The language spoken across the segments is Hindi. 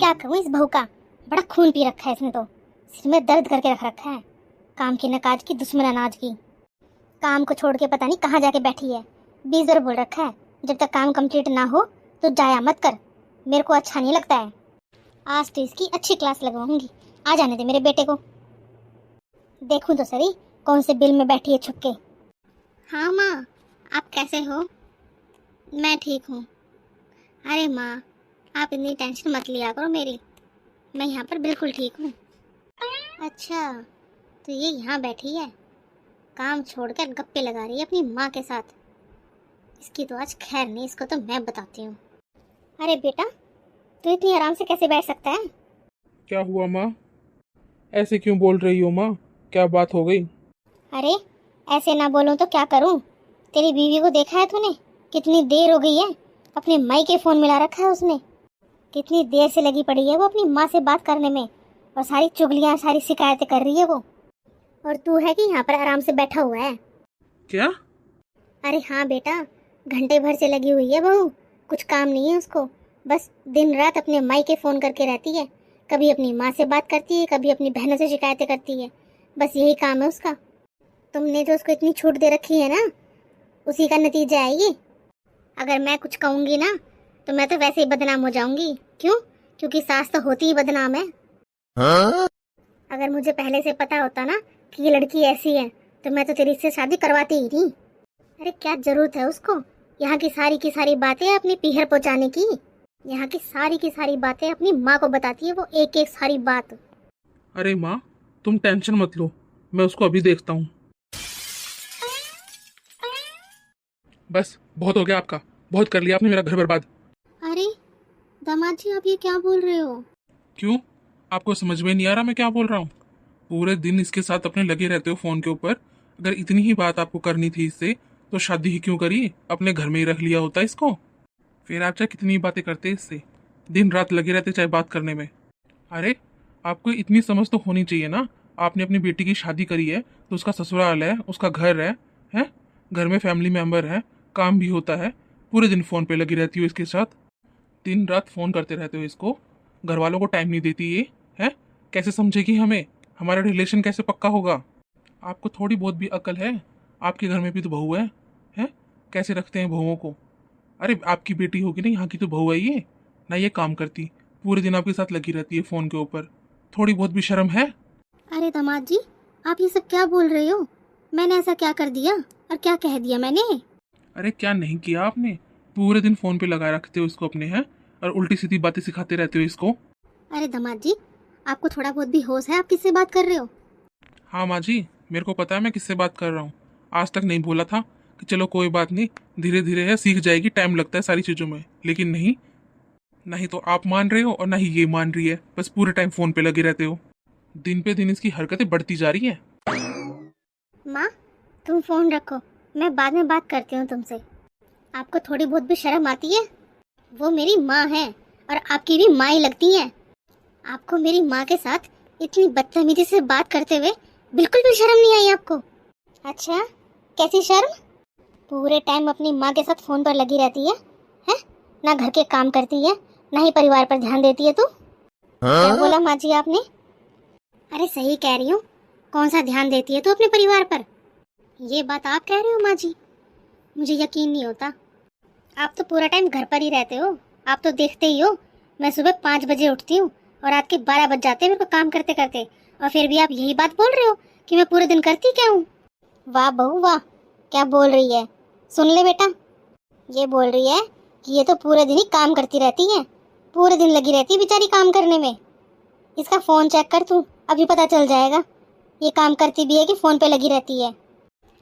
क्या कहूँ इस बहू का, बड़ा खून पी रखा है इसने तो, सिर में दर्द करके रख रखा है। काम की नकाज की, दुश्मन अनाज की। काम को छोड़ के पता नहीं कहाँ जाके बैठी है। 20 बार बोल रखा है जब तक काम कंप्लीट ना हो तो जाया मत कर, मेरे को अच्छा नहीं लगता है। आज तो इसकी अच्छी क्लास लगवाऊंगी। आ जाने दे मेरे बेटे को, देखूं तो सही कौन से बिल में बैठी है छुप के। हाँ माँ, आप कैसे हो? मैं ठीक हूँ। अरे माँ, आप इतनी टेंशन मत लिया करो मेरी, मैं यहाँ पर बिल्कुल ठीक हूँ। अच्छा, तो ये यहाँ बैठी है, काम छोड़कर गप्पे लगा रही है अपनी माँ के साथ। इसकी तो आज खैर नहीं, इसको तो मैं बताती हूँ। अरे बेटा, तू इतनी आराम से कैसे बैठ सकता है? क्या हुआ माँ? ऐसे क्यों बोल रही हो माँ? क्या बात हो गई? अरे ऐसे ना बोलूँ तो क्या करूँ? तेरी बीवी को देखा है तूने? कितनी देर हो गई है, अपने माई के फ़ोन मिला रखा है उसने। कितनी देर से लगी पड़ी है वो अपनी माँ से बात करने में, और सारी चुगलियाँ, सारी शिकायतें कर रही है वो। और तू है कि यहाँ पर आराम से बैठा हुआ है। क्या? अरे हाँ बेटा, घंटे भर से लगी हुई है बहू, कुछ काम नहीं है उसको, बस दिन रात अपने माई के फ़ोन करके रहती है। कभी अपनी माँ से बात करती है, कभी अपनी बहनों से शिकायतें करती है, बस यही काम है उसका। तुमने जो उसको इतनी छूट दे रखी है ना, उसी का नतीजा है ये। अगर मैं कुछ कहूँगी ना तो मैं तो वैसे ही बदनाम हो जाऊंगी। क्यों? क्योंकि सास तो होती ही बदनाम है। हाँ? अगर मुझे पहले से पता होता ना कि ये लड़की ऐसी है तो मैं तो तेरी से शादी करवाती ही नहीं। अरे क्या जरूरत है उसको यहाँ की सारी बातें अपनी पीहर पहुँचाने की? यहाँ की सारी बातें अपनी माँ को बताती है वो, एक एक सारी बात। अरे माँ, तुम टेंशन मत लो, मैं उसको अभी देखता हूँ। बस बहुत हो गया आपका, बहुत कर लिया आपने मेरा घर बर्बाद। अरे दामाद जी, आप ये क्या बोल रहे हो? क्यों? आपको समझ में नहीं आ रहा मैं क्या बोल रहा हूँ? पूरे दिन इसके साथ अपने लगे रहते हो फोन के ऊपर। अगर इतनी ही बात आपको करनी थी इससे तो शादी ही क्यों करी, अपने घर में ही रख लिया होता इसको। फिर आप चाहे कितनी बातें करते इससे, दिन रात लगे रहते चाहे बात करने में। अरे आपको इतनी समझ तो होनी चाहिए ना। आपने अपनी बेटी की शादी करी है तो उसका ससुराल है, उसका घर है, हैं? घर में फैमिली मेंबर है, काम भी होता है। पूरे दिन फोन पे लगी रहती हो इसके साथ, दिन रात फोन करते रहते हो इसको। घर वालों को टाइम नहीं देती ये, है? कैसे समझेगी हमें? हमारा रिलेशन कैसे पक्का होगा? आपको थोड़ी बहुत भी अकल है? आपके घर में भी तो बहू है, हैं? कैसे रखते हैं बहुओं को? अरे आपकी बेटी होगी ना, यहाँ की तो बहू है ये। ना ये काम करती, पूरे दिन आपके साथ लगी रहती है फोन के ऊपर। थोड़ी बहुत भी शर्म है? अरे दामाद जी, आप ये सब क्या बोल रहे हो? मैंने ऐसा क्या कर दिया और क्या कह दिया मैंने? अरे क्या नहीं किया आपने? पूरे दिन फोन पे लगा रखते हो इसको अपने, हैं? और उल्टी सीधी बातें सिखाते रहते हो इसको। अरे दामाद जी, आपको थोड़ा बहुत भी होश है? आप किससे बात कर रहे हो? हाँ माँ जी, मेरे को पता है मैं किससे बात कर रहा हूँ। आज तक नहीं बोला था कि चलो कोई बात नहीं, धीरे धीरे है सीख जाएगी, टाइम लगता है सारी चीज़ों में। लेकिन नहीं, नहीं तो आप मान रहे हो और ना ही ये मान रही है, बस पूरे टाइम फोन पे लगे रहते हो। दिन पे दिन इसकी हरकतें बढ़ती जा रही हैं। माँ, तुम फोन रखो, मैं बाद में बात करती हूँ तुमसे। आपको थोड़ी बहुत भी शर्म आती है? वो मेरी माँ है और आपकी भी माँ ही लगती है। आपको मेरी माँ के साथ इतनी बदतमीजी से बात करते हुए बिल्कुल भी शर्म नहीं आई आपको? अच्छा, कैसी शर्म? पूरे टाइम अपनी माँ के साथ फोन पर लगी रहती है, हैं? ना घर के काम करती है, ना ही परिवार पर ध्यान देती है तू। क्या बोला माँ जी आपने? अरे सही कह रही हूँ, कौन सा ध्यान देती है तू अपने परिवार पर? ये बात आप कह रहे हो माँ जी? मुझे यकीन नहीं होता। आप तो पूरा टाइम घर पर ही रहते हो, आप तो देखते ही हो। मैं सुबह 5 बजे उठती हूँ और रात के 12 बज जाते हैं मेरे को काम करते करते, और फिर भी आप यही बात बोल रहे हो कि मैं पूरे दिन करती क्या हूँ। वाह बहू वाह, क्या बोल रही है? सुन ले बेटा, ये बोल रही है कि ये तो पूरे दिन ही काम करती रहती है, पूरे दिन लगी रहती है बेचारी काम करने में। इसका फ़ोन चेक कर तू, अभी पता चल जाएगा ये काम करती भी है कि फ़ोन पे लगी रहती है।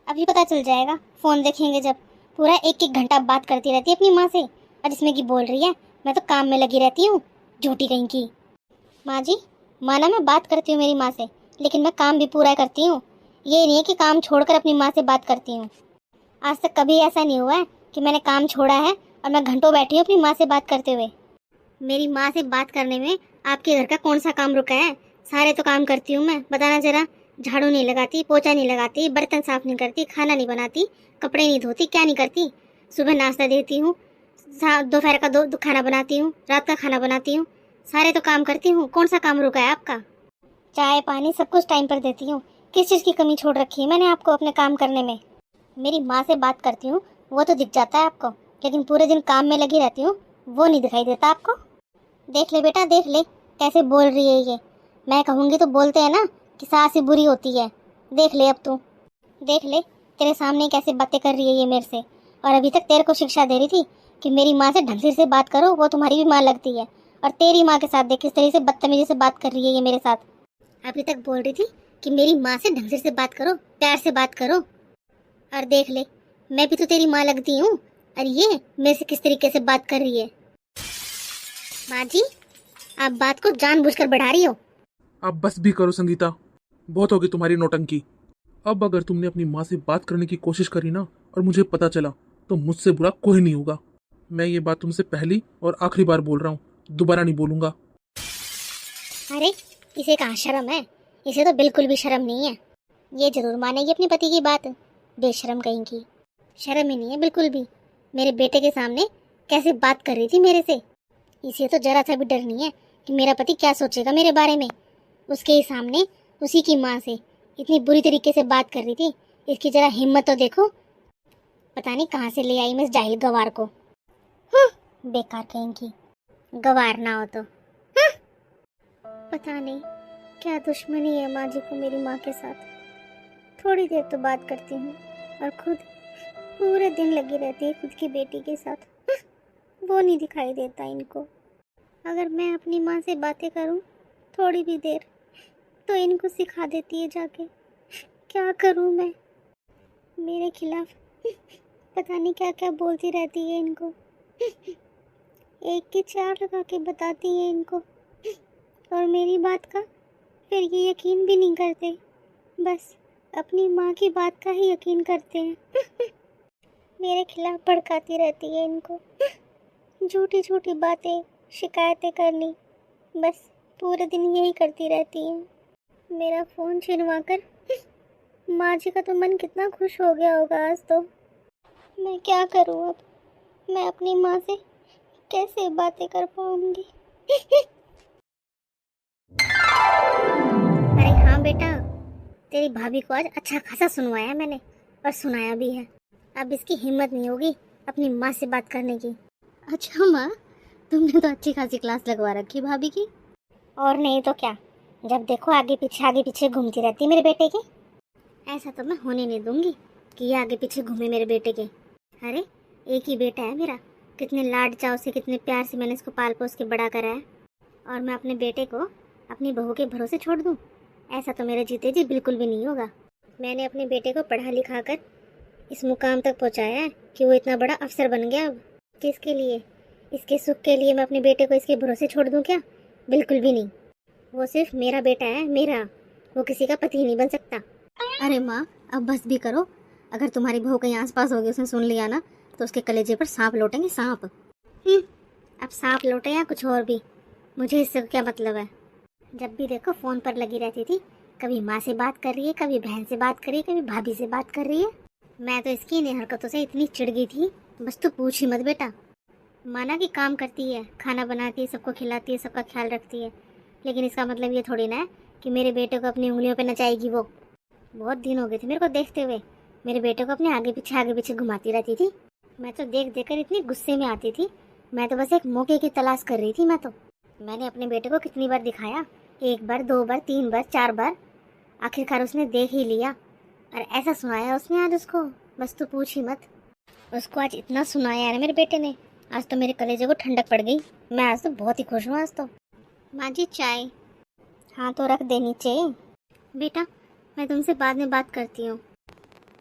अभी पता चल जाएगा, फ़ोन देखेंगे जब। पूरा एक एक घंटा बात करती रहती है अपनी माँ से, और जिसमें कि बोल रही है मैं तो काम में लगी रहती हूँ, झूठी कहीं की। माँ जी, माना मैं बात करती हूँ मेरी माँ से, लेकिन मैं काम भी पूरा करती हूँ। ये नहीं है कि काम छोड़कर अपनी माँ से बात करती हूँ। आज तक कभी ऐसा नहीं हुआ है कि मैंने काम छोड़ा है और मैं घंटों बैठी हूँ अपनी माँ से बात करते हुए। मेरी माँ से बात करने में आपके घर का कौन सा काम रुका है? सारे तो काम करती हूँ मैं, बताना जरा। झाड़ू नहीं लगाती, पोछा नहीं लगाती, बर्तन साफ नहीं करती, खाना नहीं बनाती, कपड़े नहीं धोती, क्या नहीं करती? सुबह नाश्ता देती हूँ, दोपहर का दो खाना बनाती हूँ, रात का खाना बनाती हूँ, सारे तो काम करती हूँ, कौन सा काम रुका है आपका? चाय पानी सब कुछ टाइम पर देती हूँ। किस चीज़ की कमी छोड़ रखी है मैंने आपको अपने काम करने में? मेरी माँ से बात करती हूँ वो तो दिख जाता है आपको, लेकिन पूरे दिन काम में लगी रहती हूँ वो नहीं दिखाई देता आपको। देख ले बेटा, देख ले कैसे बोल रही है ये। मैं कहूँगी तो बोलते हैं ना कि सास ही बुरी होती है। देख ले अब तू, देख ले तेरे सामने कैसे बातें कर रही है ये मेरे से। और अभी तक तेरे को शिक्षा दे रही थी कि मेरी माँ से ढंग से बात करो, वो तुम्हारी भी माँ लगती है। और तेरी माँ के साथ देख किस तरह से बदतमीजी से बात कर रही है ये मेरे साथ। अभी तक बोल रही थी कि मेरी माँ से ढंग से बात करो, प्यार से बात करो। और देख ले, मैं भी तो तेरी माँ लगती हूँ, और ये मेरे से किस तरीके से बात कर रही है। माँ जी, आप बात को जानबूझकर बढ़ा रही हो। अब बस भी करो संगीता, बहुत होगी तुम्हारी नौटंकी। अब अगर तुमने अपनी माँ से बात करने की कोशिश करी ना और मुझे पता चला तो मुझसे बुरा कोई नहीं होगा। मैं ये बात तुमसे पहली और आखिरी बार बोल रहा हूँ, दोबारा नहीं बोलूंगा। अरे इसे कहाँ शर्म है? इसे तो बिल्कुल भी शर्म नहीं है। ये जरूर मानेगी अपने पति की बात, बेशर्म कहीं की। शर्म ही नहीं है बिल्कुल भी। मेरे बेटे के सामने कैसे बात कर रही थी मेरे से। इसे तो जरा सा भी डर नहीं है कि मेरा पति क्या सोचेगा मेरे बारे में। उसके ही सामने उसी की माँ से इतनी बुरी तरीके से बात कर रही थी। इसकी जरा हिम्मत तो देखो। पता नहीं कहाँ से ले आई मैं इस जाहिल गवार को। बेकार कहीं की, गवार ना हो तो। पता नहीं क्या दुश्मनी है माँ जी को मेरी माँ के साथ। थोड़ी देर तो बात करती हूँ और खुद पूरे दिन लगी रहती है खुद की बेटी के साथ। वो नहीं दिखाई देता इनको। अगर मैं अपनी माँ से बातें करूँ थोड़ी भी देर तो इनको सिखा देती है जाके। क्या करूँ मैं? मेरे खिलाफ पता नहीं क्या क्या बोलती रहती है इनको। एक की चार लगा के बताती है इनको, और मेरी बात का फिर ये यकीन भी नहीं करते। बस अपनी माँ की बात का ही यकीन करते हैं। मेरे खिलाफ भड़काती रहती है इनको। झूठी झूठी बातें, शिकायतें करनी, बस पूरे दिन यही करती रहती हैं। मेरा फ़ोन छिनवा कर माँ जी का तो मन कितना खुश हो गया होगा आज तो। मैं क्या करूँ अब? मैं अपनी माँ से कैसे बातें कर पाऊंगी? अरे हाँ बेटा, तेरी भाभी को आज अच्छा खासा सुनवाया मैंने, और सुनाया भी है। अब इसकी हिम्मत नहीं होगी अपनी माँ से बात करने की। अच्छा माँ, तुमने तो अच्छी खासी क्लास लगवा रखी भाभी की। और नहीं तो क्या, जब देखो आगे पीछे घूमती रहती है मेरे बेटे के। ऐसा तो मैं होने नहीं दूंगी कि ये आगे पीछे घूमे मेरे बेटे के। अरे एक ही बेटा है मेरा, कितने लाड चाव से कितने प्यार से मैंने इसको पाल पोस के बड़ा करा है, और मैं अपने बेटे को अपनी बहू के भरोसे छोड़ दूं? ऐसा तो मेरे जीते जी बिल्कुल भी नहीं होगा। मैंने अपने बेटे को पढ़ा लिखा कर इस मुकाम तक पहुंचाया है कि वो इतना बड़ा अफसर बन गया। अब किसके लिए? इसके सुख के लिए मैं अपने बेटे को इसके भरोसे छोड़ दूं क्या? बिल्कुल भी नहीं। वो सिर्फ मेरा बेटा है, मेरा। वो किसी का पति नहीं बन सकता। अरे माँ, अब बस भी करो। अगर तुम्हारी बहू कहीं आसपास होगी, उसने सुन लिया ना, तो उसके कलेजे पर सांप लौटेंगे, सांप। अब सांप लौटे या कुछ और भी, मुझे इससे क्या मतलब है। जब भी देखो फ़ोन पर लगी रहती थी, कभी माँ से बात कर रही है, कभी बहन से बात कर रही है, कभी भाभी से बात कर रही है। मैं तो इसकी इन हरकतों से इतनी चिढ़ गई थी, बस तू पूछ ही मत बेटा। माना कि काम करती है, खाना बनाती है, सबको खिलाती है, सबका ख्याल रखती है, लेकिन इसका मतलब ये थोड़ी ना है कि मेरे बेटे को अपनी उंगलियों पे नचाएगी वो। बहुत दिन हो गए थे मेरे को देखते हुए मेरे बेटे को अपने आगे पीछे घुमाती रहती थी। मैं तो देख देख कर इतनी गुस्से में आती थी। मैं तो बस एक मौके की तलाश कर रही थी। मैंने अपने बेटे को कितनी बार दिखाया, 1 बार 2 बार 3 बार 4 बार, आखिरकार उसने देख ही लिया। और ऐसा सुनाया उसने आज उसको, बस तू पूछ ही मत। उसको आज इतना सुनाया है ना मेरे बेटे ने, आज तो मेरे कलेजे को ठंडक पड़ गई। मैं आज तो बहुत ही खुश हूँ आज तो। माँ जी चाय? हाँ तो रख दे नीचे। बेटा मैं तुमसे बाद में बात करती हूँ।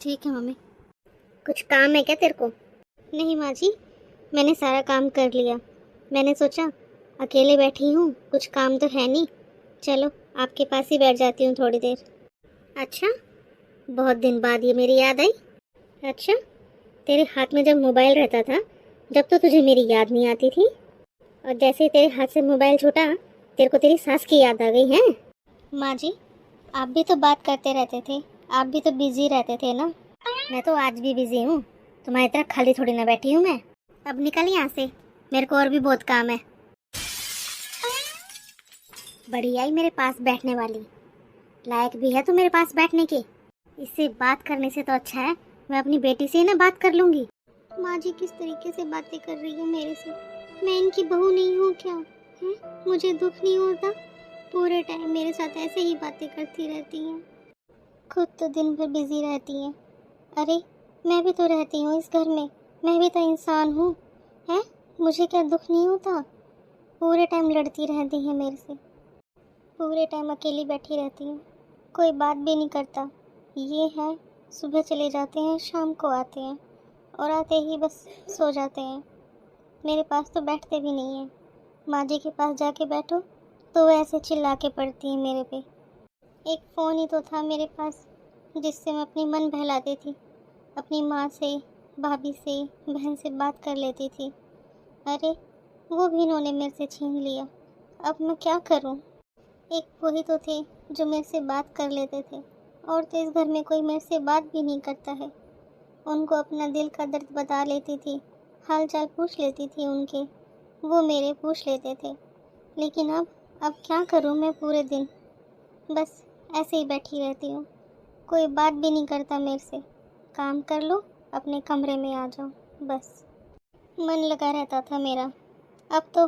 ठीक है मम्मी। कुछ काम है क्या तेरे को? नहीं माँ जी, मैंने सारा काम कर लिया। मैंने सोचा अकेले बैठी हूँ, कुछ काम तो है नहीं, चलो आपके पास ही बैठ जाती हूँ थोड़ी देर। अच्छा, बहुत दिन बाद ये मेरी याद आई। अच्छा, तेरे हाथ में जब मोबाइल रहता था जब तो तुझे मेरी याद नहीं आती थी, और जैसे ही तेरे हाथ से मोबाइल छूटा तेरे को तेरी सास की याद आ गई है। माँ जी आप भी तो बात करते रहते थे, आप भी तो बिजी रहते थे ना। मैं तो आज भी बिजी हूँ, तुम्हारी तरह खाली थोड़ी ना बैठी हूँ मैं। अब निकल यहाँ से, मेरे को और भी बहुत काम है। बड़ी आई मेरे पास बैठने वाली, लायक भी है तो मेरे पास बैठने के। इससे बात करने से तो अच्छा है मैं अपनी बेटी से ही ना बात कर लूँगी। माँ जी किस तरीके से बातें कर रही है मेरे से, मैं इनकी बहू नहीं हूँ क्या? हैं? मुझे दुख नहीं होता? पूरे टाइम मेरे साथ ऐसे ही बातें करती रहती हैं, खुद तो दिन भर बिजी रहती हैं। अरे मैं भी तो रहती हूँ इस घर में, मैं भी तो इंसान हूँ, हैं? मुझे क्या दुख नहीं होता? पूरे टाइम लड़ती रहती हैं मेरे से, पूरे टाइम अकेली बैठी रहती हैं, कोई बात भी नहीं करता। ये है सुबह चले जाते हैं शाम को आते हैं और आते ही बस सो जाते हैं, मेरे पास तो बैठते भी नहीं हैं। माँ जी के पास जाके बैठो तो वो ऐसे चिल्ला के पड़ती हैं मेरे पे। एक फ़ोन ही तो था मेरे पास जिससे मैं अपनी मन बहलाती थी, अपनी माँ से, भाभी से, बहन से बात कर लेती थी। अरे वो भी इन्होंने मेरे से छीन लिया, अब मैं क्या करूँ? एक वही तो थे जो मेरे से बात कर लेते थे, और तो इस घर में कोई मेरे से बात भी नहीं करता है। उनको अपना दिल का दर्द बता लेती थी, हाल चाल पूछ लेती थी उनके, वो मेरे पूछ लेते थे। लेकिन अब क्या करूँ मैं? पूरे दिन बस ऐसे ही बैठी रहती हूँ, कोई बात भी नहीं करता मेरे से। काम कर लो, अपने कमरे में आ जाओ, बस मन लगा रहता था मेरा, अब तो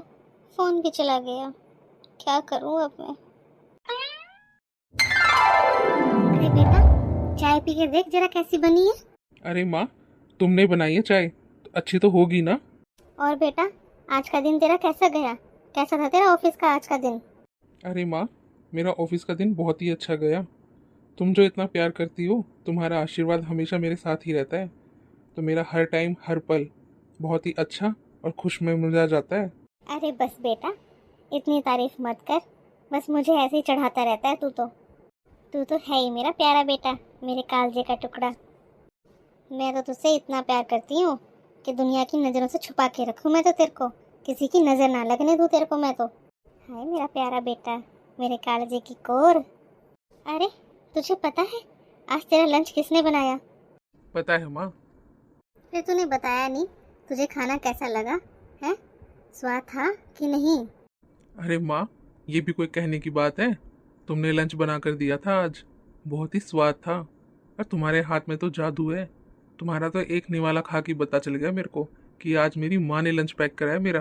फ़ोन भी चला गया। क्या करूँ अब मैं? अरे बेटा, चाय पी के देख जरा कैसी बनी है। अरे माँ, तुमने बनाई है चाय तो अच्छी तो होगी ना। और बेटा, आज का दिन तेरा कैसा गया? कैसा था तेरा ऑफिस का आज का दिन? अरे माँ, मेरा ऑफिस का दिन बहुत ही अच्छा गया। तुम जो इतना प्यार करती हो, तुम्हारा आशीर्वाद हमेशा मेरे साथ ही रहता है, तो मेरा हर टाइम हर पल बहुत ही अच्छा और खुश में मिजाज जाता है। अरे बस बेटा, इतनी तारीफ मत कर, बस मुझे ऐसे ही चढ़ाता रहता है तू तो है ही मेरा प्यारा बेटा, मेरे कालजे का टुकड़ा। मैं तो तुझसे इतना प्यार करती हूँ कि दुनिया की नज़रों से छुपा के रखूँ मैं तो तेरे को, किसी की नज़र ना लगने दूँ तेरे को मैं तो। हाय मेरा प्यारा बेटा, मेरे कालजे की कोर। अरे तुझे पता है आज तेरा लंच किसने बनाया? पता है माँ। फिर तूने बताया नहीं, तुझे खाना कैसा लगा है? स्वाद था कि नहीं? अरे माँ, ये भी कोई कहने की बात है? तुमने लंच बना कर दिया था आज, बहुत ही स्वाद था। और तुम्हारे हाथ में तो जादू है। तुम्हारा तो एक निवाला खा के पता चल गया मेरे को कि आज मेरी माँ ने लंच पैक करा है मेरा।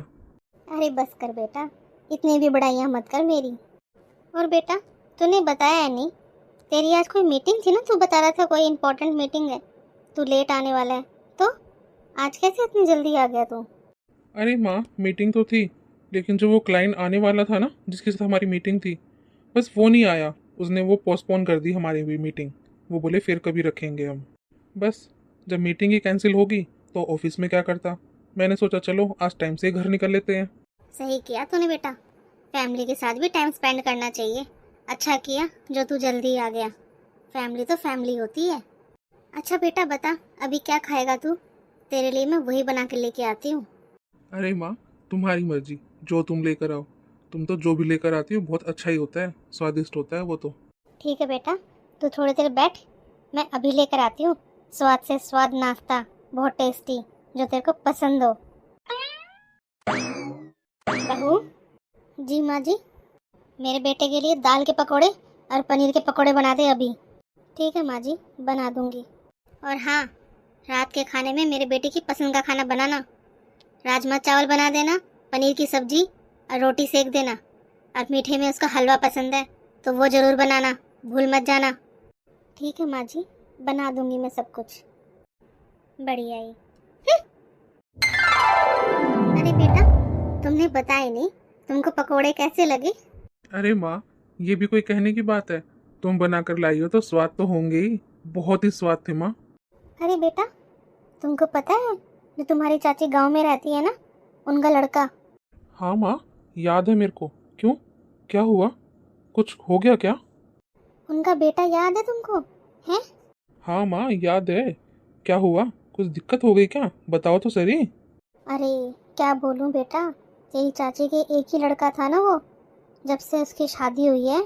अरे बस कर बेटा, इतनी भी बड़ाइयाँ मत कर मेरी। और बेटा, तूने बताया नहीं, तेरी आज कोई मीटिंग थी ना, तू बता रहा था कोई इम्पोर्टेंट मीटिंग है, तू लेट आने वाला है, तो आज कैसे इतनी जल्दी आ गया तू? अरे माँ, मीटिंग तो थी, लेकिन जो वो क्लाइंट आने वाला था ना जिसके साथ हमारी मीटिंग थी, बस वो नहीं आया। उसने वो पोस्टपोन कर दी हमारी भी मीटिंग। वो बोले फिर कभी रखेंगे हम। बस, जब मीटिंग ही कैंसिल होगी तो ऑफिस में क्या करता। मैंने सोचा चलो आज टाइम से घर निकल लेते हैं। सही किया तूने बेटा, फैमिली के साथ भी टाइम स्पेंड करना चाहिए। अच्छा किया जो तू जल्दी आ गया, फैमिली तो फैमिली होती है। अच्छा बेटा बता, अभी क्या खाएगा तू? तेरे लिए मैं वही बना के लेके आती हूँ। अरे माँ, तुम्हारी मर्जी, जो तुम लेकर आओ। तुम तो जो भी लेकर आती हो बहुत अच्छा ही होता है, स्वादिष्ट होता है वो तो। ठीक है बेटा, तू थोड़ी देर बैठ, मैं अभी लेकर आती हूँ स्वाद से स्वाद नाश्ता, बहुत टेस्टी, जो तेरे को पसंद हो। बहू। जी माँ जी। मेरे बेटे के लिए दाल के पकोड़े और पनीर के पकोड़े बना दे अभी। ठीक है माँ जी, बना दूंगी। और हाँ, रात के खाने में मेरे बेटे की पसंद का खाना बनाना, राजमा चावल बना देना, पनीर की सब्जी और रोटी सेक देना, और मीठे में उसका हलवा पसंद है तो वो ज़रूर बनाना, भूल मत जाना। ठीक है माँ जी, बना दूंगी मैं सब कुछ। बढ़िया ही। अरे बेटा, तुमने बताया नहीं, तुमको पकोड़े कैसे लगे? अरे माँ, ये भी कोई कहने की बात है? तुम बना कर लाई हो तो स्वाद तो होंगे ही, बहुत ही स्वाद थे माँ। अरे बेटा, तुमको पता है जो तुम्हारी चाची गांव में रहती है ना, उनका लड़का। हाँ माँ, याद है मेरे को। क्यों, क्या हुआ? कुछ हो गया क्या? उनका बेटा याद है तुमको? हैं? हाँ माँ, याद है। क्या हुआ? कुछ दिक्कत हो गई क्या? बताओ तो सही। अरे क्या बोलूं बेटा, तेरी चाची के एक ही लड़का था ना वो, जब से उसकी शादी हुई है,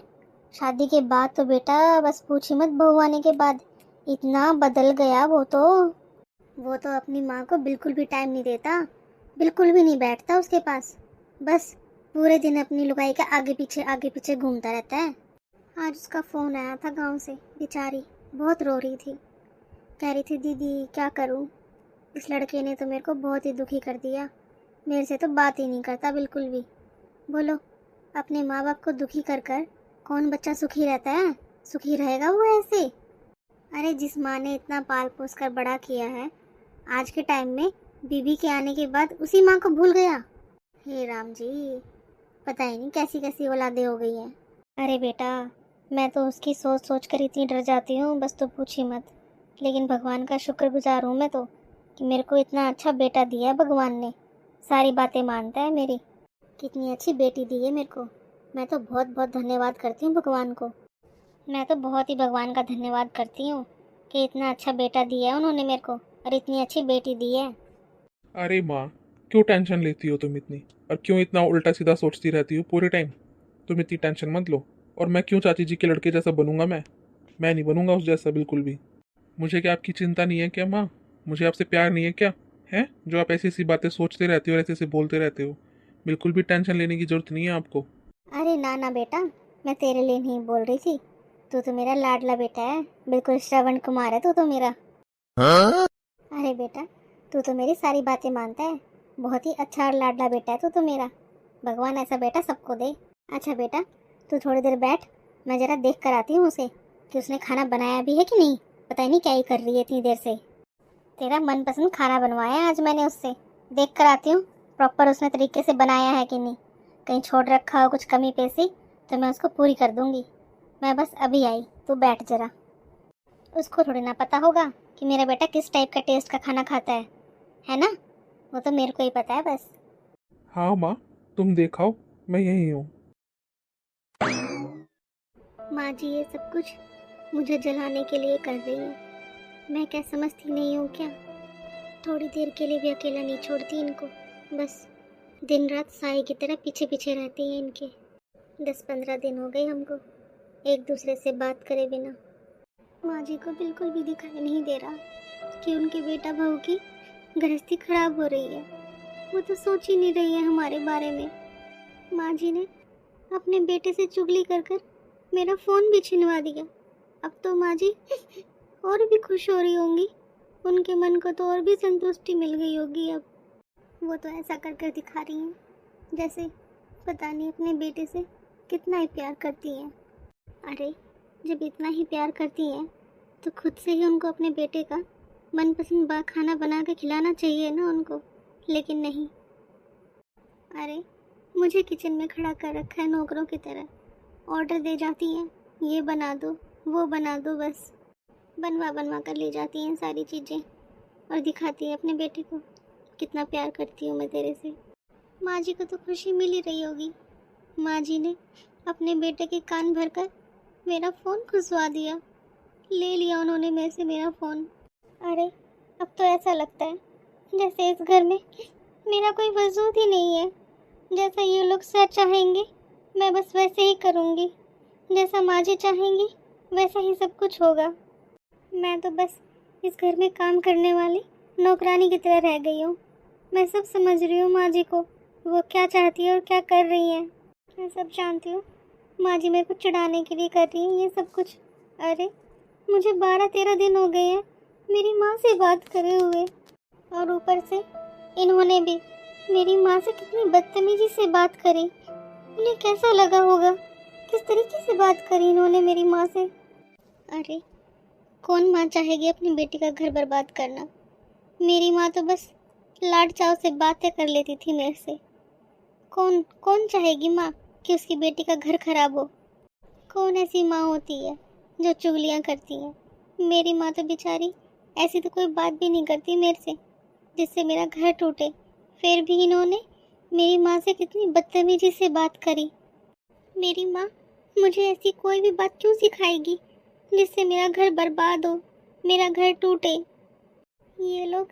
शादी के बाद तो बेटा बस पूछी मत, बहू आने के बाद इतना बदल गया वो तो अपनी माँ को बिल्कुल भी टाइम नहीं देता, बिल्कुल भी नहीं बैठता उसके पास, बस पूरे दिन अपनी लुगाई का आगे पीछे घूमता रहता है। आज उसका फ़ोन आया था गांव से, बेचारी बहुत रो रही थी। कह रही थी दीदी क्या करूं, इस लड़के ने तो मेरे को बहुत ही दुखी कर दिया, मेरे से तो बात ही नहीं करता बिल्कुल भी। बोलो, अपने माँ बाप को दुखी कर कर कौन बच्चा सुखी रहता है? सुखी रहेगा वो ऐसे? अरे जिस माँ ने इतना पाल पोस कर बड़ा किया है, आज के टाइम में बीबी के आने के बाद उसी माँ को भूल गया। हे राम जी, पता ही नहीं कैसी कैसी औलादें हो गई हैं। अरे बेटा, मैं तो उसकी सोच सोच कर इतनी डर जाती हूँ, बस तो पूछी मत। लेकिन भगवान का शुक्रगुजार हूँ मैं तो कि मेरे को इतना अच्छा बेटा दिया है भगवान ने। सारी बातें मानता है मेरी। कितनी अच्छी बेटी दी है मेरे को। मैं तो बहुत बहुत धन्यवाद करती हूँ भगवान को। मैं तो बहुत ही भगवान का धन्यवाद करती हूँ कि इतना अच्छा बेटा दिया है उन्होंने मेरे को, और इतनी अच्छी बेटी दी है। अरे माँ, क्यों टेंशन लेती हो तुम इतनी, और क्यों इतना उल्टा सीधा सोचती रहती हो पूरे टाइम? तुम इतनी टेंशन मत लो। और मैं क्यों चाची जी के लड़के जैसा बनूंगा? मैं नहीं बनूंगा उस जैसा बिल्कुल भी। मुझे क्या आपकी चिंता नहीं है क्या माँ? मुझे आपसे प्यार नहीं है क्या? है जो आप ऐसी ऐसी बातें सोचते रहते हो और ऐसे ऐसे बोलते रहते हो? बिल्कुल भी टेंशन लेने की जरूरत नहीं है आपको। अरे ना ना बेटा, मैं तेरे लिए नहीं बोल रही थी। तू तो मेरा लाडला बेटा है, बिल्कुल श्रवण कुमार है तू तो मेरा। अरे बेटा, तू तो मेरी सारी बातें मानता है। बहुत ही अच्छा और लाडला बेटा है तू तो मेरा। भगवान ऐसा बेटा सबको दे। अच्छा बेटा, तू थोड़ी देर बैठ, मैं ज़रा देख कर आती हूँ उसे कि उसने खाना बनाया भी है कि नहीं। पता ही नहीं क्या ही कर रही है इतनी देर से। तेरा मनपसंद खाना बनवाया है आज मैंने उससे। देख कर आती हूँ प्रॉपर उसने तरीके से बनाया है कि नहीं। कहीं छोड़ रखा हो कुछ कमी पेशी तो मैं उसको पूरी कर दूँगी। मैं बस अभी आई, तू बैठ जरा। उसको थोड़ी ना पता होगा कि मेरा बेटा किस टाइप का टेस्ट का खाना खाता है ना? वो तो मेरे को ही पता है बस। हाँ माँ, तुम देखाओ, मैं यही हूँ। माँ जी ये सब कुछ मुझे जलाने के लिए कर रही है। मैं क्या समझती नहीं हूँ क्या? थोड़ी देर के लिए भी अकेला नहीं छोड़ती इनको। बस दिन रात साए की तरह पीछे पीछे रहती हैं इनके। 10-15 दिन हो गए हमको एक दूसरे से बात करे बिना। माँ जी को बिल्कुल भी दिखाई नहीं दे रहा कि उनके बेटा बहू की गृहस्थी खराब हो रही है। वो तो सोच ही नहीं रही है हमारे बारे में। माँ जी ने अपने बेटे से चुगली कर कर मेरा फ़ोन भी छिनवा दिया। अब तो माँ जी और भी खुश हो रही होंगी। उनके मन को तो और भी संतुष्टि मिल गई होगी अब। वो तो ऐसा कर कर दिखा रही हैं जैसे पता नहीं अपने बेटे से कितना ही प्यार करती हैं। अरे जब इतना ही प्यार करती हैं तो खुद से ही उनको अपने बेटे का मनपसंद खाना बना के खिलाना चाहिए ना उनको। लेकिन नहीं, अरे मुझे किचन में खड़ा कर रखा है नौकरों की तरह। ऑर्डर दे जाती हैं, ये बना दो वो बना दो, बस बनवा बनवा कर ले जाती हैं सारी चीज़ें और दिखाती है अपने बेटे को कितना प्यार करती हूँ मैं तेरे से। माँ जी को तो खुशी मिल ही रही होगी। माँ जी ने अपने बेटे के कान भरकर मेरा फ़ोन खुशवा दिया। ले लिया उन्होंने मेरे से मेरा फ़ोन। अरे अब तो ऐसा लगता है जैसे इस घर में मेरा कोई वजूद ही नहीं है। जैसा ये लोग सर चाहेंगे मैं बस वैसे ही करूँगी। जैसा माँ जी चाहेंगी वैसा ही सब कुछ होगा। मैं तो बस इस घर में काम करने वाली नौकरानी की तरह रह गई हूँ। मैं सब समझ रही हूँ माँ जी को, वो क्या चाहती है और क्या कर रही है। मैं सब जानती हूँ। माँ जी मेरे को चिढ़ाने के लिए कर रही हैं ये सब कुछ। अरे मुझे 12-13 दिन हो गए हैं मेरी माँ से बात करे हुए, और ऊपर से इन्होंने भी मेरी माँ से कितनी बदतमीजी से बात करी। उन्हें कैसा लगा होगा, किस तरीके से बात करी इन्होंने मेरी माँ से। अरे कौन माँ चाहेगी अपनी बेटी का घर बर्बाद करना? मेरी माँ तो बस लाड चाव से बातें कर लेती थी मेरे से। कौन कौन चाहेगी माँ कि उसकी बेटी का घर खराब हो? कौन ऐसी माँ होती है जो चुगलियाँ करती है? मेरी माँ तो बेचारी ऐसी तो कोई बात भी नहीं करती मेरे से जिससे मेरा घर टूटे। फिर भी इन्होंने मेरी माँ से कितनी बदतमीजी से बात करी। मेरी माँ मुझे ऐसी कोई भी बात क्यों सिखाएगी जिससे मेरा घर बर्बाद हो, मेरा घर टूटे? ये लोग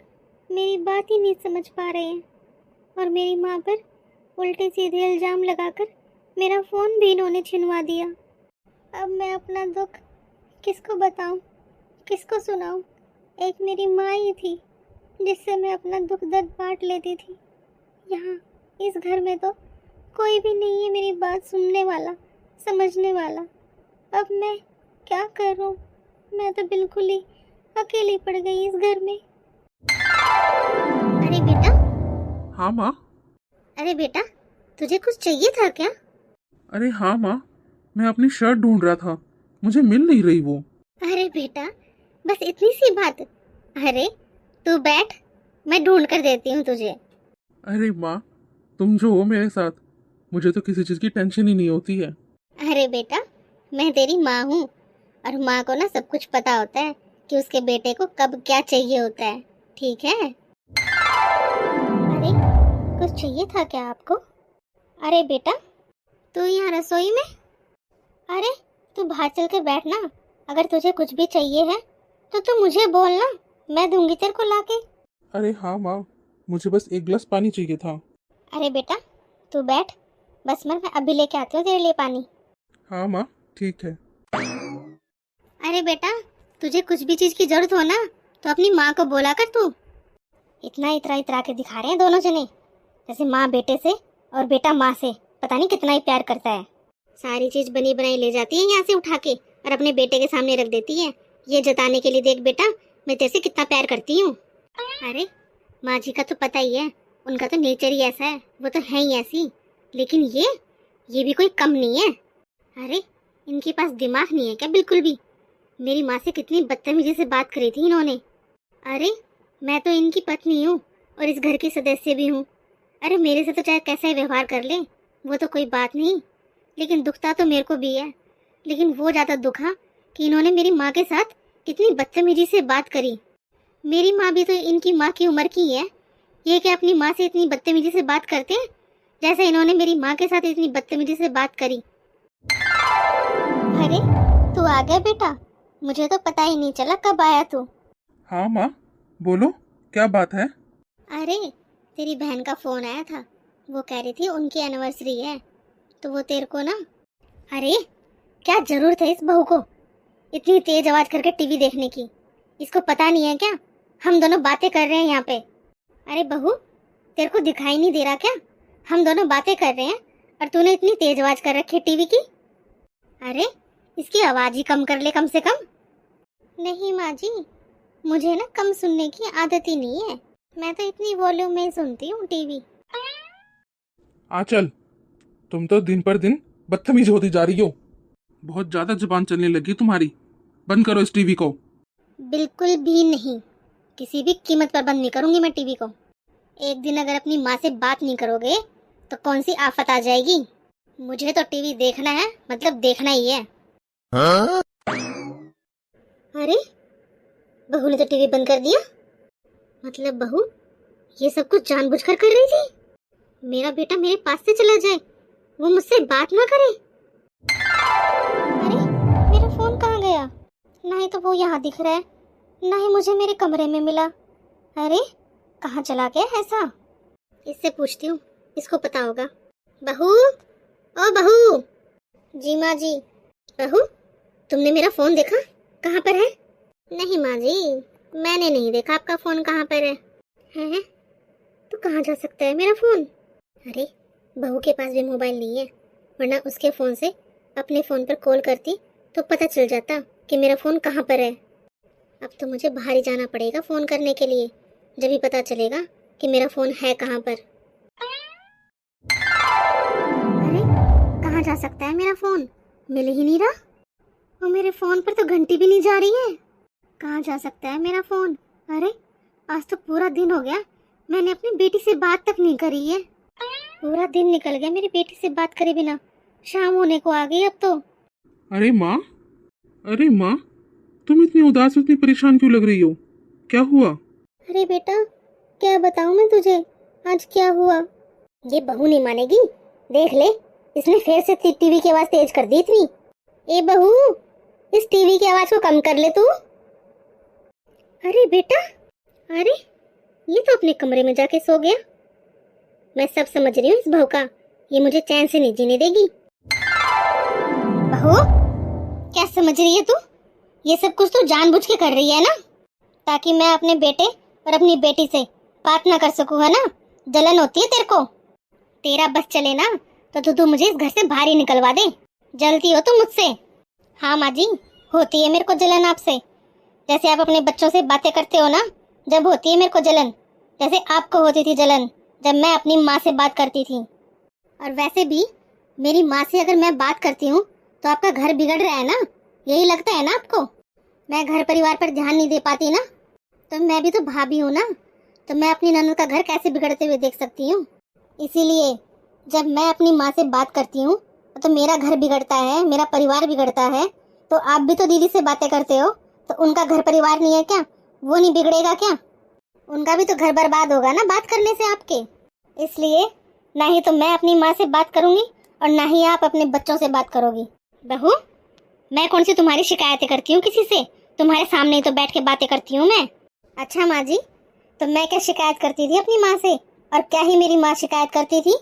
मेरी बात ही नहीं समझ पा रहे हैं और मेरी माँ पर उल्टे सीधे इल्ज़ाम लगाकर मेरा फ़ोन भी इन्होंने छिनवा दिया। अब मैं अपना दुख किसको बताऊं, किसको सुनाऊं? एक मेरी माँ ही थी जिससे मैं अपना दुख दर्द बांट लेती थी। यहाँ इस घर में तो कोई भी नहीं है मेरी बात सुनने वाला, समझने वाला। अब मैं क्या करूं? मैं तो बिल्कुल ही अकेली पड़ गई इस घर में। अरे बेटा, हाँ माँ। अरे बेटा, तुझे कुछ चाहिए था क्या? अरे हाँ माँ, मैं अपनी शर्ट ढूंढ रहा था, मुझे मिल नहीं रही वो। अरे बेटा, बस इतनी सी बात। अरे तू बैठ, मैं ढूंढ कर देती हूँ तुझे। अरे माँ, तुम जो हो मेरे साथ, मुझे तो किसी चीज़ की टेंशन ही नहीं होती है। अरे बेटा, मैं तेरी माँ हूँ, और माँ को ना सब कुछ पता होता है कि उसके बेटे को कब क्या चाहिए होता है। ठीक है? अरे कुछ चाहिए था क्या आपको? अरे बेटा, तू यहाँ रसोई में? अरे तू बाहर चल के बैठ ना। अगर तुझे कुछ भी चाहिए है तो तू मुझे बोलना, मैं दूंगी तेरे को लाके। अरे हाँ माँ, मुझे बस एक गिलास पानी चाहिए था। अरे बेटा, तू बैठ, बस मैं अभी लेके आती हूँ तेरे लिए पानी। हाँ माँ, ठीक है। अरे बेटा, तुझे कुछ भी चीज की जरूरत हो ना तो अपनी माँ को बोला कर तू। इतना इतरा इतरा के दिखा रहे हैं दोनों जने, जैसे माँ बेटे से और बेटा माँ से पता नहीं कितना ही प्यार करता है। सारी चीज बनी बनाई ले जाती है यहाँ से उठा के और अपने बेटे के सामने रख देती है, ये जताने के लिए, देख बेटा मैं तेरे से कितना प्यार करती हूँ। अरे माँ जी का तो पता ही है, उनका तो नेचर ही ऐसा है, वो तो है ही ऐसी। लेकिन ये भी कोई कम नहीं है। अरे इनके पास दिमाग नहीं है क्या बिल्कुल भी? मेरी माँ से कितनी बदतमीजी से बात करी थी इन्होंने। अरे मैं तो इनकी पत्नी हूँ और इस घर की सदस्य भी हूँ। अरे मेरे से तो चाहे कैसा ही व्यवहार कर ले, वो तो कोई बात नहीं, लेकिन दुखता तो मेरे को भी है। लेकिन वो ज़्यादा दुखा कि इन्होंने मेरी माँ के साथ कितनी बदतमीजी से बात करी। मेरी माँ भी तो इनकी माँ की उम्र की है, ये क्या अपनी माँ से इतनी बदतमीजी से बात करते हैं जैसे इन्होंने मेरी माँ के साथ इतनी बदतमीजी से बात करी। अरे तू आ गया बेटा, मुझे तो पता ही नहीं चला कब आया तू। हाँ माँ, बोलो क्या बात है। अरे तेरी बहन का फोन आया था, वो कह रही थी उनकी एनिवर्सरी है तो वो तेरे को ना। अरे क्या जरूरत है इस बहू को इतनी तेज आवाज करके टीवी देखने की? इसको पता नहीं है क्या हम दोनों बातें कर रहे हैं यहाँ पे? अरे बहू, तेरे को दिखाई नहीं दे रहा क्या हम दोनों बातें कर रहे हैं और तूने इतनी तेज आवाज कर रखी है टीवी की? अरे इसकी आवाज ही कम कर ले कम से कम। नहीं माँ जी, मुझे ना कम सुनने की आदत ही नहीं है, मैं तो इतनी वॉल्यूम में सुनती हूँ टीवी। आंचल, तुम तो दिन पर दिन बदतमीज होती जा रही हो, बहुत ज्यादा जुबान चलने लगी तुम्हारी। बंद करो इस टीवी को। बिल्कुल भी नहीं, किसी भी कीमत पर बंद नहीं करूंगी मैं टीवी को। एक दिन अगर अपनी माँ से बात नहीं करोगे तो कौन सी आफत आ जाएगी। मुझे तो टीवी देखना है, मतलब देखना ही है। हाँ? अरे बहू ने तो टीवी बंद कर दिया, मतलब बहू ये सब कुछ जानबूझकर कर रही थी? मेरा बेटा मेरे पास से चला जाए, वो मुझसे बात ना करे। अरे मेरा फोन कहाँ गया? ना ही तो वो यहाँ दिख रहा है, ना ही मुझे मेरे कमरे में मिला। अरे कहाँ चला गया ऐसा? इससे पूछती हूँ, इसको पता होगा। बहू, ओ बहू। जी माँ जी। बहू, तुमने मेरा फोन देखा कहाँ पर है? नहीं माँ जी, मैंने नहीं देखा आपका फोन कहाँ पर है? तो कहाँ जा सकता है मेरा फोन? अरे बहू के पास भी मोबाइल नहीं है, वरना उसके फोन से अपने फोन पर कॉल करती तो पता चल जाता कि मेरा फोन कहाँ पर है। अब तो मुझे बाहर ही जाना पड़ेगा फोन करने के लिए, जब ही पता चलेगा कि मेरा फोन है कहाँ पर। अरे कहाँ जा सकता है मेरा फोन? मिल ही नहीं रहा, और मेरे फोन पर तो घंटी भी नहीं जा रही है। कहाँ जा सकता है मेरा फोन? अरे आज तो पूरा दिन हो गया, मैंने अपनी बेटी से बात तक नहीं करी है। पूरा दिन निकल गया मेरी बेटी से बात करे बिना, शाम होने को आ गई अब तो। अरे माँ, अरे माँ, तुम इतनी उदास, इतनी परेशान क्यों लग रही हो? क्या हुआ? अरे बेटा क्या बताऊं मैं तुझे आज क्या हुआ? ये बहू नहीं मानेगी, देख ले, इसने फिर से टीवी की आवाज तेज कर दी थी। ए बहू, इस टीवी की आवाज को कम कर ले तू। अरे बेटा, अरे ये तो अपने कमरे में जाके सो गया। मैं सब समझ रही हूँ इस बहू का, ये मुझे चैन से नहीं जीने देगी। बहू क्या समझ रही है तू? ये सब कुछ तो जानबूझ के कर रही है ना, ताकि मैं अपने बेटे और अपनी बेटी से बात ना कर सकूं, है ना? जलन होती है तेरे को। तेरा बस चले ना तो तू मुझे इस घर से बाहर ही निकलवा दे। जलती हो तुम मुझसे? हाँ माँ जी, होती है मेरे को जलन आपसे। जैसे आप अपने बच्चों से बातें करते हो ना, जब होती है मेरे को जलन, जैसे आपको होती थी जलन जब मैं अपनी माँ से बात करती थी। और वैसे भी मेरी माँ से अगर मैं बात करती हूँ तो आपका घर बिगड़ रहा है ना, यही लगता है ना आपको? मैं घर परिवार पर ध्यान नहीं दे पाती ना, तो मैं भी तो भाभी हूँ ना, तो मैं अपनी ननद का घर कैसे बिगड़ते हुए देख सकती हूँ? इसीलिए जब मैं अपनी माँ से बात करती हूँ तो मेरा घर बिगड़ता है, मेरा परिवार बिगड़ता है। तो आप भी तो दीदी से बातें करते हो, तो उनका घर परिवार नहीं है क्या? वो नहीं बिगड़ेगा क्या? उनका भी तो घर बर्बाद होगा ना बात करने से आपके। इसलिए ना ही तो मैं अपनी माँ से बात करूंगी और ना ही आप अपने बच्चों से बात करोगी। बहू, मैं कौन सी तुम्हारी शिकायतें करती हूँ किसी से? तुम्हारे सामने ही तो बैठ के बातें करती हूँ मैं। अच्छा माँ जी, तो मैं क्या शिकायत करती थी अपनी माँ से, और क्या ही मेरी माँ शिकायत करती थी?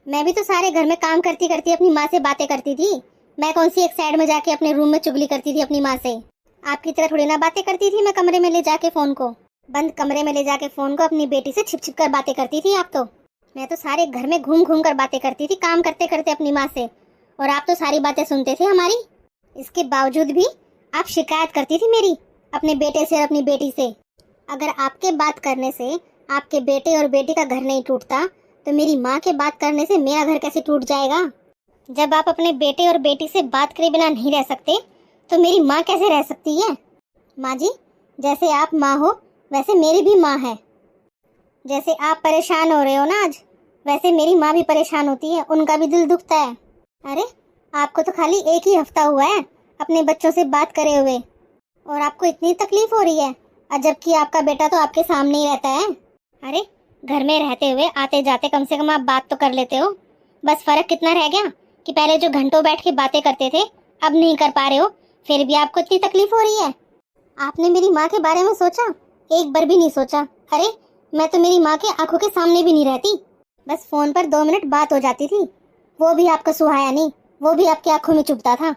मैं भी तो सारे घर में काम करती करती अपनी माँ से बातें करती थी। मैं कौन सी एक साइड में जाके अपने रूम में चुगली करती थी अपनी माँ से? आपकी तरह थोड़ी ना बातें करती थी मैं कमरे में ले जाके फोन को, बंद कमरे में ले जाके फोन को अपनी बेटी से छिप छिप कर बातें करती थी आप तो। मैं तो सारे घर में घूम घूम कर बातें करती थी काम करते करते अपनी माँ से, और आप तो सारी बातें सुनते थे हमारी। इसके बावजूद भी आप शिकायत करती थी मेरी अपने बेटे से और अपनी बेटी से। अगर आपके बात करने से आपके बेटे और बेटी का घर नहीं टूटता, तो मेरी माँ के बात करने से मेरा घर कैसे टूट जाएगा? जब आप अपने बेटे और बेटी से बात करे बिना नहीं रह सकते, तो मेरी माँ कैसे रह सकती है? माँ जी, जैसे आप माँ हो वैसे मेरी भी माँ है। जैसे आप परेशान हो रहे हो ना आज, वैसे मेरी माँ भी परेशान होती है, उनका भी दिल दुखता है। अरे आपको तो खाली एक ही हफ्ता हुआ है अपने बच्चों से बात करे हुए, और आपको इतनी तकलीफ हो रही है, और जबकि आपका बेटा तो आपके सामने ही रहता है। अरे घर में रहते हुए आते जाते कम से कम आप बात तो कर लेते हो। बस फर्क कितना रह गया कि पहले जो घंटों बैठ के बातें करते थे अब नहीं कर पा रहे हो, फिर भी आपको इतनी तकलीफ हो रही है। आपने मेरी माँ के बारे में सोचा? एक बार भी नहीं सोचा। अरे मैं तो मेरी माँ के आंखों के सामने भी नहीं रहती, बस फोन पर 2 मिनट बात हो जाती थी, वो भी आपको सुहाया नहीं, वो भी आपकी आंखों में चुभता था।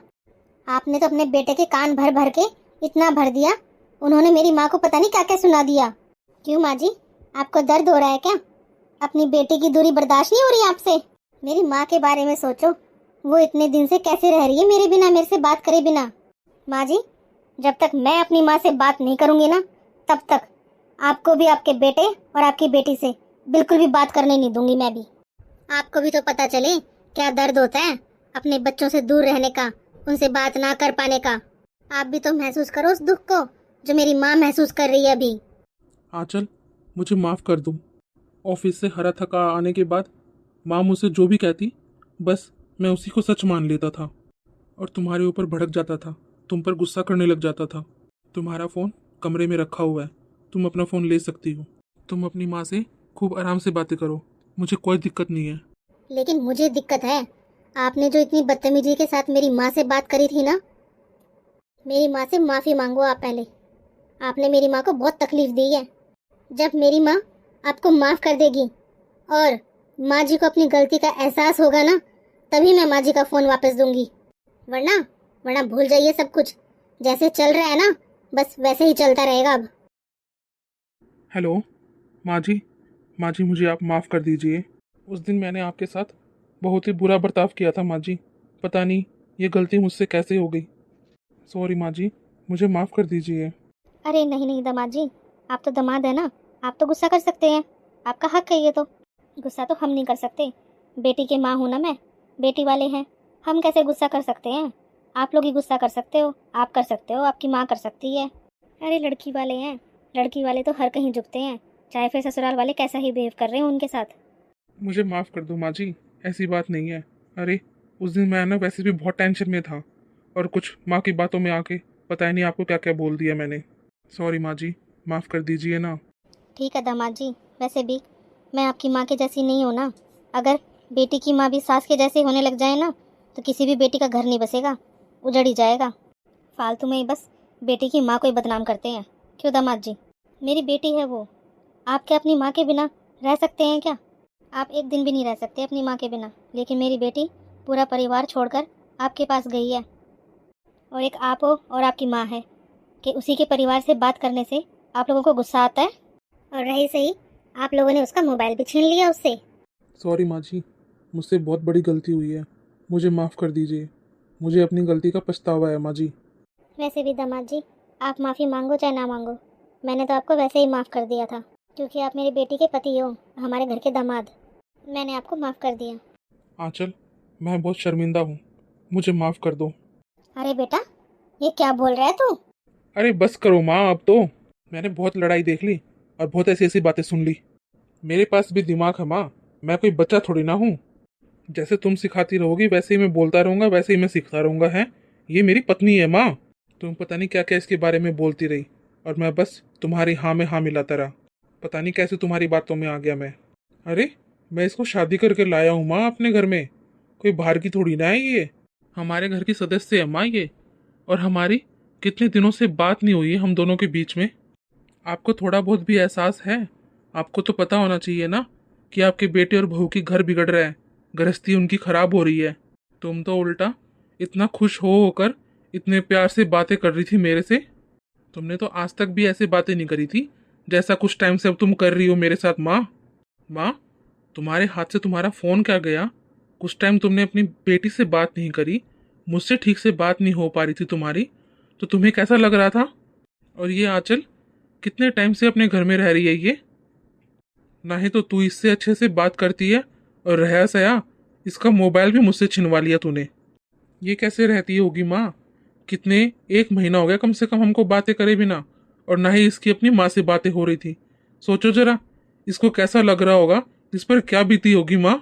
आपने तो अपने बेटे के कान भर भर के इतना भर दिया, उन्होंने मेरी माँ को पता नहीं क्या क्या सुना दिया। क्यों माँ जी, आपको दर्द हो रहा है क्या? अपनी बेटी की दूरी बर्दाश्त नहीं हो रही आपसे? मेरी माँ के बारे में सोचो, वो इतने दिन से कैसे रह रही है मेरे बिना, मेरे से बात करे बिना। माँ जी, जब तक मैं अपनी माँ से बात नहीं करूंगी ना, तब तक आपको भी आपके बेटे और आपकी बेटी से बिल्कुल भी बात करने नहीं दूंगी मैं भी। आपको भी तो पता चले क्या दर्द होता है अपने बच्चों से दूर रहने का, उनसे बात ना कर पाने का। आप भी तो महसूस करो उस दुख को जो मेरी माँ महसूस कर रही है अभी। आंचल, मुझे माफ़ कर दो। ऑफिस से हरा थका आने के बाद माँ मुझसे जो भी कहती, बस मैं उसी को सच मान लेता था और तुम्हारे ऊपर भड़क जाता था, तुम पर गुस्सा करने लग जाता था। तुम्हारा फ़ोन कमरे में रखा हुआ है, तुम अपना फ़ोन ले सकती हो। तुम अपनी माँ से खूब आराम से बातें करो, मुझे कोई दिक्कत नहीं है। लेकिन मुझे दिक्कत है। आपने जो इतनी बदतमीजी के साथ मेरी माँ से बात करी थी ना, मेरी माँ से माफ़ी मांगो आप पहले। आपने मेरी माँ को बहुत तकलीफ दी है। जब मेरी माँ आपको माफ़ कर देगी और माँ जी को अपनी गलती का एहसास होगा ना, तभी मैं माँ जी का फ़ोन वापस दूंगी। वरना वरना भूल जाइए सब कुछ, जैसे चल रहा है ना बस वैसे ही चलता रहेगा अब। हेलो माँ जी, माँ जी मुझे आप माफ़ कर दीजिए। उस दिन मैंने आपके साथ बहुत ही बुरा बर्ताव किया था माँ जी, पता नहीं ये गलती मुझसे कैसे हो गई। सॉरी माँ जी, मुझे माफ़ कर दीजिए। अरे नहीं नहीं दामाद जी, आप तो दामाद है ना, आप तो गुस्सा कर सकते हैं, आपका हक है ये तो। गुस्सा तो हम नहीं कर सकते, बेटी की माँ हूँ ना मैं, बेटी वाले हैं, हम कैसे गुस्सा कर सकते हैं? आप लोग ही गुस्सा कर सकते हो, आप कर सकते हो, आपकी माँ कर सकती है। अरे लड़की वाले हैं, लड़की वाले तो हर कहीं झुकते हैं, चाहे फिर ससुराल वाले कैसा ही बिहेव कर रहे हैं उनके साथ। मुझे माफ़ कर दो माँ जी, ऐसी बात नहीं है। अरे उस दिन मैं ना वैसे भी बहुत टेंशन में था और कुछ माँ की बातों में आके पता ही नहीं आपको क्या क्या बोल दिया मैंने। सॉरी माँ जी, माफ़ कर दीजिए ना। ठीक है दामाद जी, वैसे भी मैं आपकी माँ के जैसी नहीं हूँ ना। अगर बेटी की माँ भी सास के जैसे होने लग जाए ना, तो किसी भी बेटी का घर नहीं बसेगा, उजड़ ही जाएगा। फालतू में ही बस बेटी की माँ को ही बदनाम करते हैं। क्यों दामाद जी, मेरी बेटी है वो, आप क्या अपनी माँ के बिना रह सकते हैं क्या? आप एक दिन भी नहीं रह सकते अपनी माँ के बिना, लेकिन मेरी बेटी पूरा परिवार छोड़कर आपके पास गई है। और एक आप हो और आपकी माँ है कि उसी के परिवार से बात करने से आप लोगों को गुस्सा आता है, और रही सही आप लोगों ने उसका मोबाइल भी छीन लिया उससे। सॉरी माँ जी, मुझसे बहुत बड़ी गलती हुई है, मुझे माफ़ कर दीजिए। मुझे अपनी गलती का पछतावा है माँ जी। वैसे भी दामाद जी, आप माफ़ी मांगो चाहे ना मांगो, मैंने तो आपको वैसे ही माफ़ कर दिया था, क्योंकि आप मेरी बेटी के पति हो, हमारे घर के दामाद। मैंने आपको माफ़ कर दिया। आंचल, मैं बहुत शर्मिंदा हूँ, मुझे माफ़ कर दो। अरे बेटा, ये क्या बोल रहा है तू? अरे बस करो माँ, अब तो मैंने बहुत लड़ाई देख ली और बहुत ऐसी ऐसी बातें सुन ली। मेरे पास भी दिमाग है माँ, मैं कोई बच्चा थोड़ी ना हूँ। जैसे तुम सिखाती रहोगी वैसे ही मैं बोलता रहूंगा, वैसे ही मैं सीखता रहूंगा। है, ये मेरी पत्नी है माँ। तुम पता नहीं क्या क्या इसके बारे में बोलती रही और मैं बस तुम्हारी हाँ में हाँ मिलाता रहा। पता नहीं कैसे तुम्हारी बातों में आ गया मैं। अरे, मैं इसको शादी करके लाया हूँ माँ अपने घर में, कोई बाहर की थोड़ी ना है ये। हमारे घर की सदस्य है माँ ये। और हमारी कितने दिनों से बात नहीं हुई है हम दोनों के बीच में। आपको थोड़ा बहुत भी एहसास है? आपको तो पता होना चाहिए ना कि आपके बेटे और बहू की घर बिगड़ रहा है, गृहस्थी उनकी खराब हो रही है। तुम तो उल्टा इतना खुश हो होकर इतने प्यार से बातें कर रही थी मेरे से। तुमने तो आज तक भी ऐसे बातें नहीं करी थी जैसा कुछ टाइम से अब तुम कर रही हो मेरे साथ माँ। माँ, तुम्हारे हाथ से तुम्हारा फोन क्या गया? कुछ टाइम तुमने अपनी बेटी से बात नहीं करी, मुझसे ठीक से बात नहीं हो पा रही थी तुम्हारी, तो तुम्हें कैसा लग रहा था? और ये आंचल कितने टाइम से अपने घर में रह रही है ये? ना ही तो तू इससे अच्छे से बात करती है, और रहा सया, इसका मोबाइल भी मुझसे छिनवा लिया तूने। ये कैसे रहती होगी माँ? कितने, 1 महीना हो गया कम से कम हमको बातें करे बिना, और ना ही इसकी अपनी माँ से बातें हो रही थी। सोचो जरा, इसको कैसा लग रहा होगा, इस पर क्या बीती होगी माँ।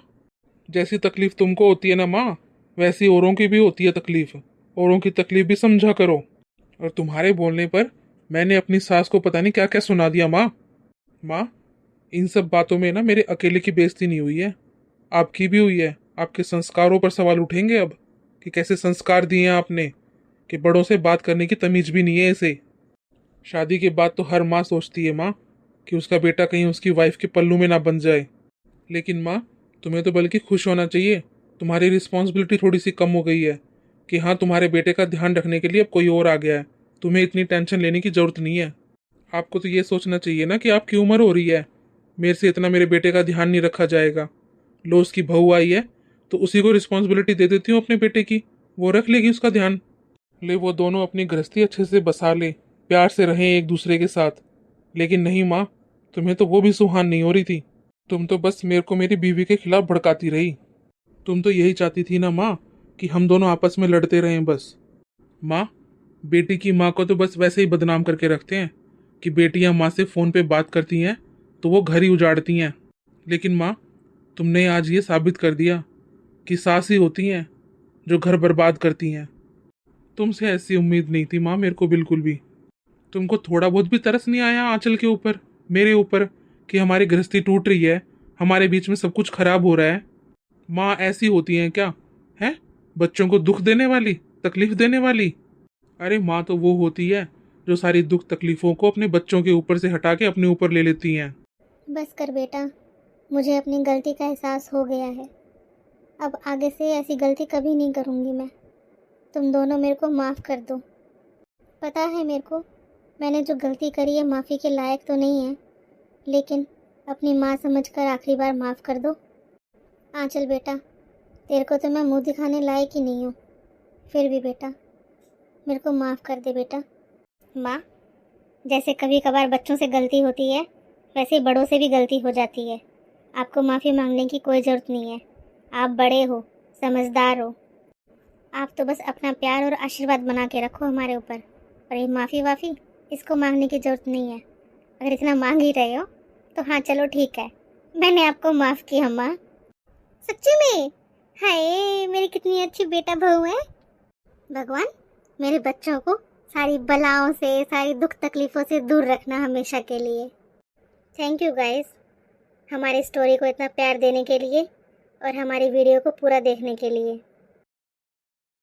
जैसी तकलीफ तुमको होती है ना माँ, वैसी औरों की भी होती है तकलीफ। औरों की तकलीफ भी समझा करो। और तुम्हारे बोलने पर मैंने अपनी सास को पता नहीं क्या क्या सुना दिया माँ। माँ, इन सब बातों में ना मेरे अकेले की बेइज्जती नहीं हुई है, आपकी भी हुई है। आपके संस्कारों पर सवाल उठेंगे अब, कि कैसे संस्कार दिए हैं आपने, कि बड़ों से बात करने की तमीज भी नहीं है इसे। शादी के बाद तो हर माँ सोचती है माँ कि उसका बेटा कहीं उसकी वाइफ के पल्लू में ना बन जाए। लेकिन माँ, तुम्हें तो बल्कि खुश होना चाहिए, तुम्हारी रिस्पॉन्सिबिलिटी थोड़ी सी कम हो गई है, कि हाँ, तुम्हारे बेटे का ध्यान रखने के लिए अब कोई और आ गया है। तुम्हें इतनी टेंशन लेने की जरूरत नहीं है। आपको तो ये सोचना चाहिए ना कि आपकी उम्र हो रही है, मेरे से इतना मेरे बेटे का ध्यान नहीं रखा जाएगा। लो, उसकी बहू आई है तो उसी को रिस्पॉन्सिबिलिटी दे देती हूँ अपने बेटे की, वो रख लेगी उसका ध्यान। ले, वो दोनों अपनी गृहस्थी अच्छे से बसा ले, प्यार से रहें एक दूसरे के साथ। लेकिन नहीं माँ, तुम्हें तो वो भी सुहान नहीं हो रही थी। तुम तो बस मेरे को मेरी बीवी के खिलाफ भड़काती रही। तुम तो यही चाहती थी ना माँ कि हम दोनों आपस में लड़ते रहें बस। माँ, बेटी की माँ को तो बस वैसे ही बदनाम करके रखते हैं कि बेटियां माँ से फ़ोन पे बात करती हैं तो वो घर ही उजाड़ती हैं। लेकिन माँ, तुमने आज ये साबित कर दिया कि सास ही होती हैं जो घर बर्बाद करती हैं। तुमसे ऐसी उम्मीद नहीं थी माँ मेरे को बिल्कुल भी। तुमको थोड़ा बहुत भी तरस नहीं आया आंचल के ऊपर, मेरे ऊपर, कि हमारी गृहस्थी टूट रही है, हमारे बीच में सब कुछ खराब हो रहा है? माँ ऐसी होती हैं क्या? है, बच्चों को दुख देने वाली, तकलीफ देने वाली? अरे माँ तो वो होती है जो सारी दुख तकलीफों को अपने बच्चों के ऊपर से हटा के अपने ऊपर ले लेती हैं। बस कर बेटा, मुझे अपनी गलती का एहसास हो गया है। अब आगे से ऐसी गलती कभी नहीं करूँगी मैं। तुम दोनों मेरे को माफ़ कर दो। पता है मेरे को, मैंने जो गलती करी है माफ़ी के लायक तो नहीं है, लेकिन अपनी माँ समझकर आखिरी बार माफ़ कर दो। आंचल बेटा, तेरे को तो मैं मुंह दिखाने लायक ही नहीं हूँ, फिर भी बेटा मेरे को माफ़ कर दे बेटा। माँ, जैसे कभी कभार बच्चों से गलती होती है, वैसे बड़ों से भी गलती हो जाती है। आपको माफ़ी मांगने की कोई ज़रूरत नहीं है, आप बड़े हो, समझदार हो। आप तो बस अपना प्यार और आशीर्वाद बना के रखो हमारे ऊपर, और ये माफ़ी वाफ़ी इसको मांगने की ज़रूरत नहीं है। अगर इतना मांग ही रहे हो तो हाँ चलो ठीक है, मैंने आपको माफ़ किया माँ। सच्ची में? हाय, मेरी कितनी अच्छी बेटा बहू है। भगवान, मेरे बच्चों को सारी बलाओं से, सारी दुख तकलीफ़ों से दूर रखना हमेशा के लिए। थैंक यू गाइस, हमारी स्टोरी को इतना प्यार देने के लिए और हमारी वीडियो को पूरा देखने के लिए।